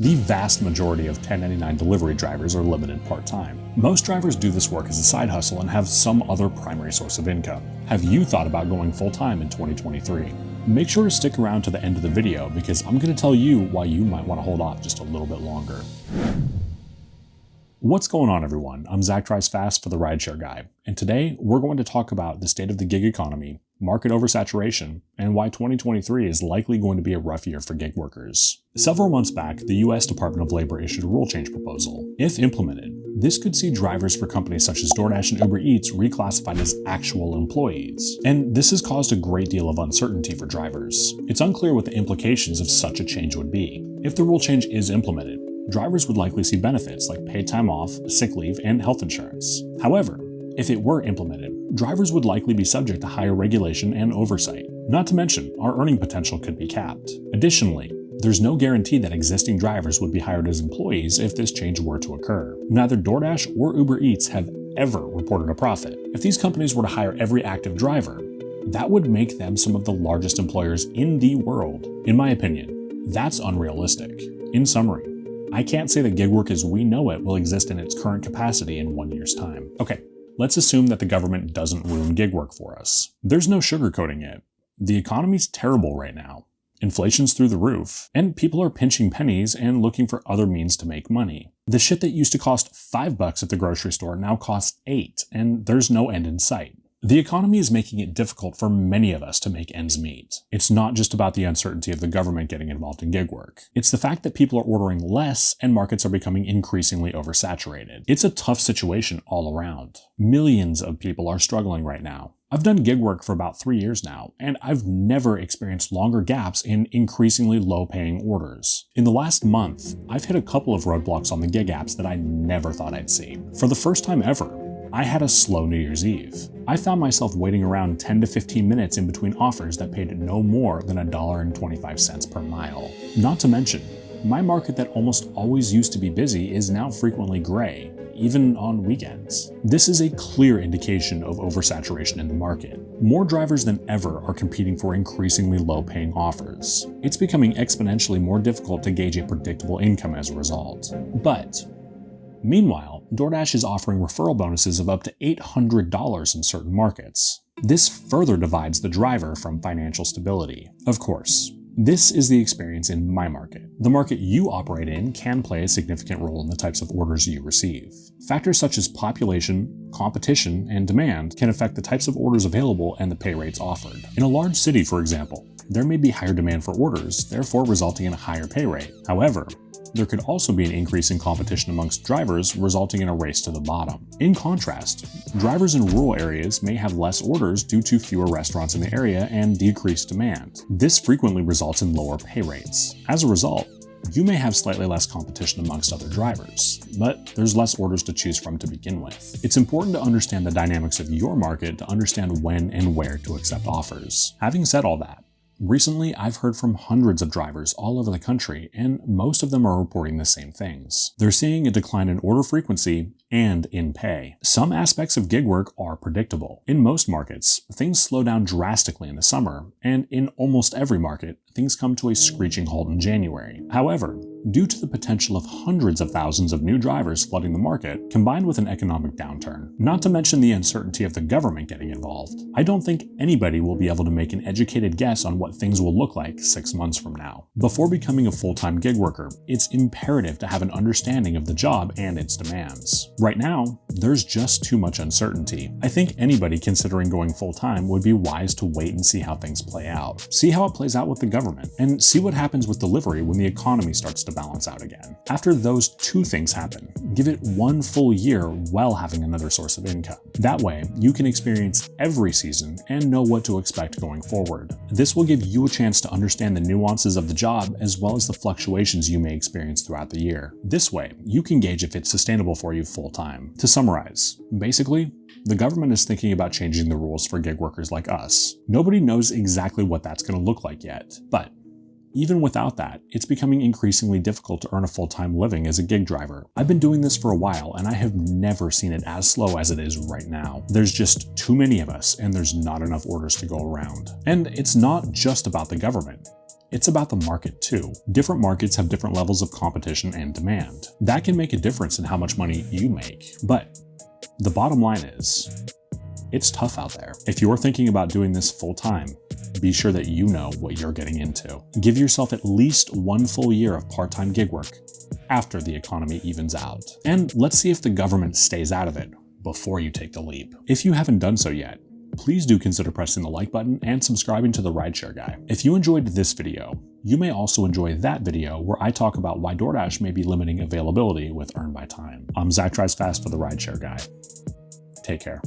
The vast majority of 1099 delivery drivers are limited part-time. Most drivers do this work as a side hustle and have some other primary source of income. Have you thought about going full-time in 2023? Make sure to stick around to the end of the video because I'm going to tell you why you might want to hold off just a little bit longer. What's going on, everyone? I'm Zach Tries Fast for the RideShare Guy, and today we're going to talk about the state of the gig economy, market oversaturation, and why 2023 is likely going to be a rough year for gig workers. Several months back, the U.S. Department of Labor issued a rule change proposal. If implemented, this could see drivers for companies such as DoorDash and Uber Eats reclassified as actual employees. And this has caused a great deal of uncertainty for drivers. It's unclear what the implications of such a change would be. If the rule change is implemented, drivers would likely see benefits like paid time off, sick leave, and health insurance. However, if it were implemented, drivers would likely be subject to higher regulation and oversight. Not to mention, our earning potential could be capped. Additionally, there's no guarantee that existing drivers would be hired as employees if this change were to occur. Neither DoorDash or Uber Eats have ever reported a profit. If these companies were to hire every active driver, that would make them some of the largest employers in the world. In my opinion, that's unrealistic. In summary, I can't say that gig work as we know it will exist in its current capacity in 1 year's time. Okay, let's assume that the government doesn't ruin gig work for us. There's no sugarcoating it. The economy's terrible right now. Inflation's through the roof, and people are pinching pennies and looking for other means to make money. The shit that used to cost $5 at the grocery store now costs $8, and there's no end in sight. The economy is making it difficult for many of us to make ends meet. It's not just about the uncertainty of the government getting involved in gig work. It's the fact that people are ordering less and markets are becoming increasingly oversaturated. It's a tough situation all around. Millions of people are struggling right now. I've done gig work for about 3 years now, and I've never experienced longer gaps in increasingly low-paying orders. In the last month, I've hit a couple of roadblocks on the gig apps that I never thought I'd see. For the first time ever, I had a slow New Year's Eve. I found myself waiting around 10 to 15 minutes in between offers that paid no more than $1.25 per mile. Not to mention, my market that almost always used to be busy is now frequently gray, even on weekends. This is a clear indication of oversaturation in the market. More drivers than ever are competing for increasingly low-paying offers. It's becoming exponentially more difficult to gauge a predictable income as a result. But meanwhile, DoorDash is offering referral bonuses of up to $800 in certain markets. This further divides the driver from financial stability. Of course, this is the experience in my market. The market you operate in can play a significant role in the types of orders you receive. Factors such as population, competition, and demand can affect the types of orders available and the pay rates offered. In a large city, for example, there may be higher demand for orders, therefore resulting in a higher pay rate. However, there could also be an increase in competition amongst drivers, resulting in a race to the bottom. In contrast, drivers in rural areas may have less orders due to fewer restaurants in the area and decreased demand. This frequently results in lower pay rates. As a result, you may have slightly less competition amongst other drivers, but there's less orders to choose from to begin with. It's important to understand the dynamics of your market to understand when and where to accept offers. Having said all that, recently, I've heard from hundreds of drivers all over the country, and most of them are reporting the same things. They're seeing a decline in order frequency and in pay. Some aspects of gig work are predictable. In most markets, things slow down drastically in the summer, and in almost every market, things come to a screeching halt in January. However, due to the potential of hundreds of thousands of new drivers flooding the market, combined with an economic downturn, not to mention the uncertainty of the government getting involved, I don't think anybody will be able to make an educated guess on what things will look like 6 months from now. Before becoming a full-time gig worker, it's imperative to have an understanding of the job and its demands. Right now, there's just too much uncertainty. I think anybody considering going full-time would be wise to wait and see how things play out. See how it plays out with the government, and see what happens with delivery when the economy starts to balance out again. After those two things happen, give it 1 full year while having another source of income. That way, you can experience every season and know what to expect going forward. This will give you a chance to understand the nuances of the job as well as the fluctuations you may experience throughout the year. This way, you can gauge if it's sustainable for you full-time. To summarize, basically, the government is thinking about changing the rules for gig workers like us. Nobody knows exactly what that's going to look like yet, but even without that, it's becoming increasingly difficult to earn a full-time living as a gig driver. I've been doing this for a while, and I have never seen it as slow as it is right now. There's just too many of us, and there's not enough orders to go around. And it's not just about the government. It's about the market too. Different markets have different levels of competition and demand. That can make a difference in how much money you make. But the bottom line is, it's tough out there. If you're thinking about doing this full time, be sure that you know what you're getting into. Give yourself at least 1 full year of part-time gig work after the economy evens out. And let's see if the government stays out of it before you take the leap. If you haven't done so yet, please do consider pressing the like button and subscribing to the RideShare Guy. If you enjoyed this video, you may also enjoy that video where I talk about why DoorDash may be limiting availability with Earn by Time. I'm Zach Drives Fast for the RideShare Guy. Take care.